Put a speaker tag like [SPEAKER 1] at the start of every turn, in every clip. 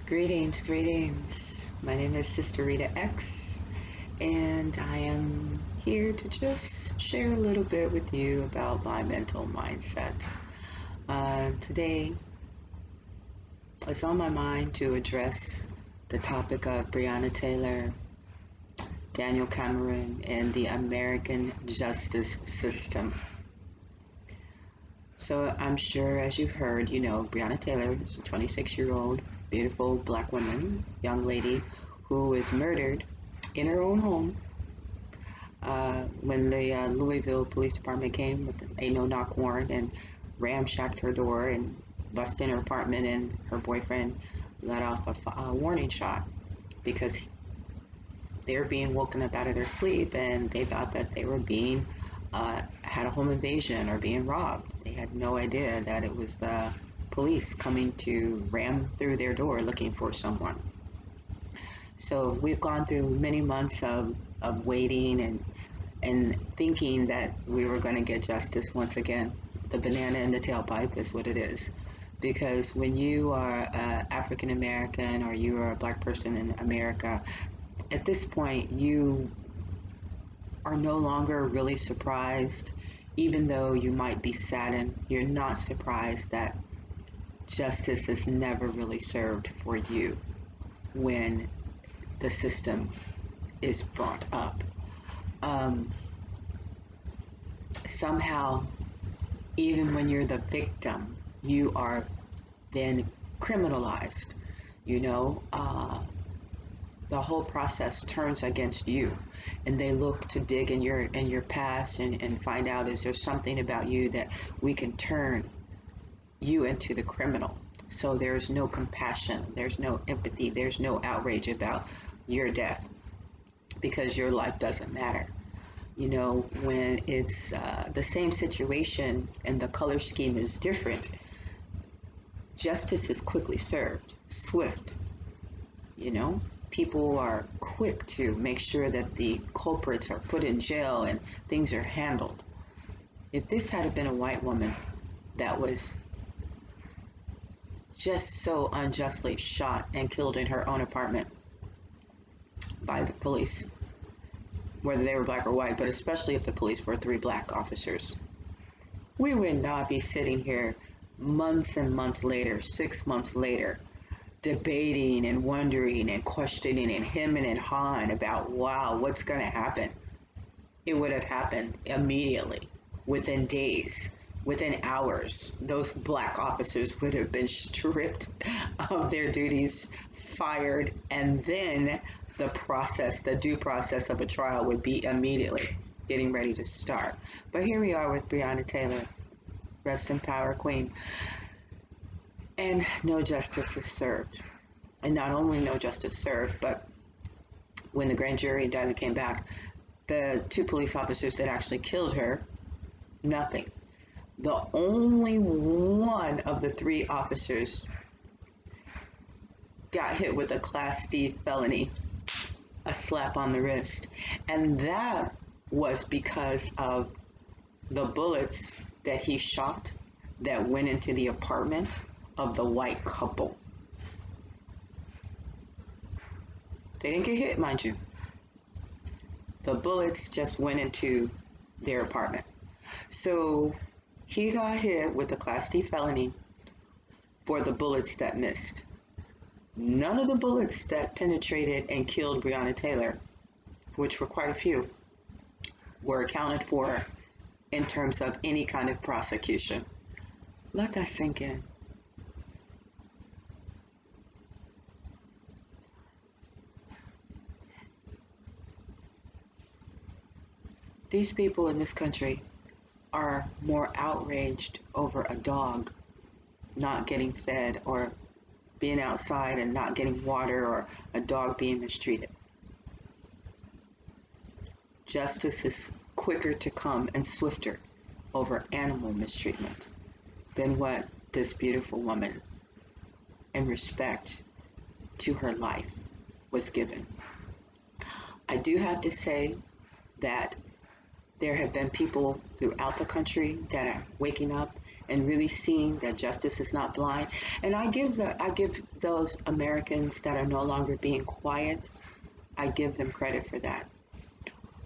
[SPEAKER 1] Greetings, greetings. My name is Sister Rita X, and I am here to just share a little bit with you about my mental mindset. Today, it's on my mind to address the topic of Breonna Taylor, Daniel Cameron, and the American justice system. So I'm sure, as you've heard, you know, Breonna Taylor is a 26-year-old, beautiful black woman, young lady, who was murdered in her own home when the Louisville Police Department came with a no-knock warrant and ramshacked her door and busted in her apartment, and her boyfriend let off a warning shot because they were being woken up out of their sleep and they thought that they were being had a home invasion or being robbed. They had no idea that it was the police coming to ram through their door looking for someone. So we've gone through many months of waiting and thinking that we were going to get justice once again. The banana in the tailpipe is what it is. Because when you are African American or you are a black person in America, at this point you are no longer really surprised. Even though you might be saddened, you're not surprised that justice is never really served for you when the system is brought up. Somehow, even when you're the victim, you are then criminalized. You know, the whole process turns against you, and they look to dig in your past and find out, is there something about you that we can turn you into the criminal. So there's no compassion, there's no empathy, there's no outrage about your death because your life doesn't matter. You know, when it's the same situation and the color scheme is different, justice is quickly served, swift. You know, people are quick to make sure that the culprits are put in jail and things are handled. If this had been a white woman that was just so unjustly shot and killed in her own apartment by the police, whether they were black or white, but especially if the police were 3 black officers, we would not be sitting here months and months later, 6 months later, debating and wondering and questioning and hemming and hawing about, wow, what's going to happen? It would have happened immediately, within days. Within hours, those black officers would have been stripped of their duties, fired, and then the due process of a trial would be immediately getting ready to start. But here we are with Breonna Taylor, rest in power, queen, and no justice is served. And not only no justice served, but when the grand jury indictment came back, the 2 police officers that actually killed her, nothing. The only one of the 3 officers got hit with a Class D felony, a slap on the wrist. And that was because of the bullets that he shot that went into the apartment of the white couple. They didn't get hit, mind you. The bullets just went into their apartment. So he got hit with a Class D felony for the bullets that missed. None of the bullets that penetrated and killed Breonna Taylor, which were quite a few, were accounted for in terms of any kind of prosecution. Let that sink in. These people in this country are more outraged over a dog not getting fed or being outside and not getting water or a dog being mistreated. Justice is quicker to come and swifter over animal mistreatment than what this beautiful woman, in respect to her life, was given. I do have to say that there have been people throughout the country that are waking up and really seeing that justice is not blind. And I give those Americans that are no longer being quiet, I give them credit for that.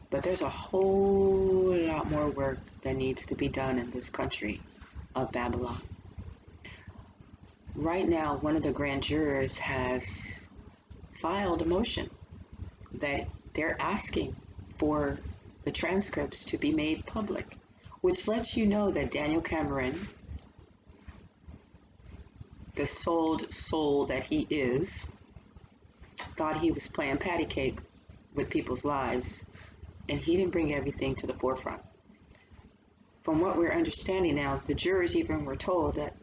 [SPEAKER 1] But there's a whole lot more work that needs to be done in this country of Babylon. Right now, one of the grand jurors has filed a motion that they're asking for the transcripts to be made public, which lets you know that Daniel Cameron, the sold soul that he is, thought he was playing patty cake with people's lives, and he didn't bring everything to the forefront. From what we're understanding now, the jurors even were told that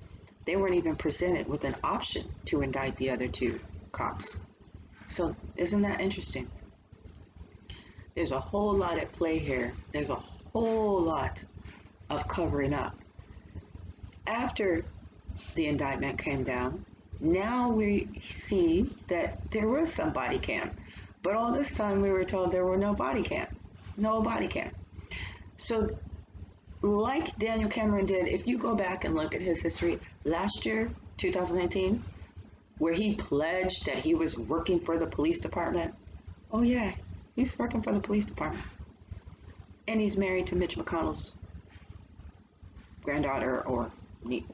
[SPEAKER 1] they weren't even presented with an option to indict the other two cops. So isn't that interesting? There's a whole lot at play here. There's a whole lot of covering up. After the indictment came down, now we see that there was some body cam. But all this time we were told there were no body cam. No body cam. So like Daniel Cameron did, if you go back and look at his history, last year, 2019, where he pledged that he was working for the police department. Oh yeah, he's working for the police department. And he's married to Mitch McConnell's granddaughter, or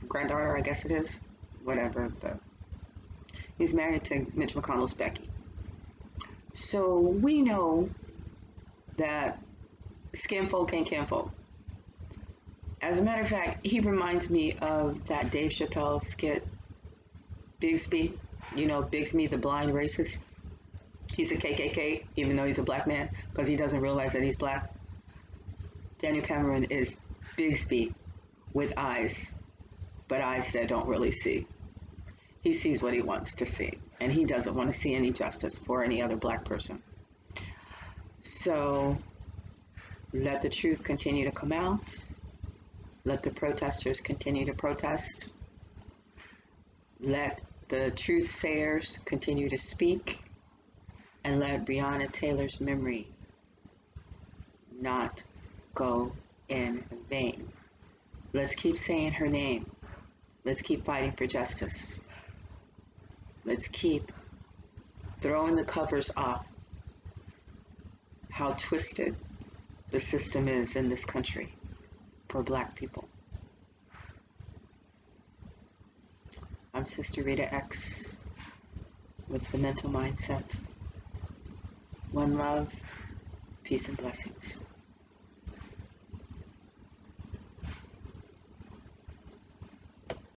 [SPEAKER 1] granddaughter, I guess it is. Whatever. He's married to Mitch McConnell's Becky. So we know that skin folk ain't kinfolk. As a matter of fact, he reminds me of that Dave Chappelle skit, Bigsby. You know, Bigsby, the blind racist. He's a KKK, even though he's a black man, because he doesn't realize that he's black. Daniel Cameron is Bigsby with eyes, but eyes that don't really see. He sees what he wants to see, and he doesn't want to see any justice for any other black person. So let the truth continue to come out. Let the protesters continue to protest. Let the truth sayers continue to speak. And let Breonna Taylor's memory not go in vain. Let's keep saying her name. Let's keep fighting for justice. Let's keep throwing the covers off how twisted the system is in this country for black people. I'm Sister Rita X with the Mental Mindset. One love, peace and blessings.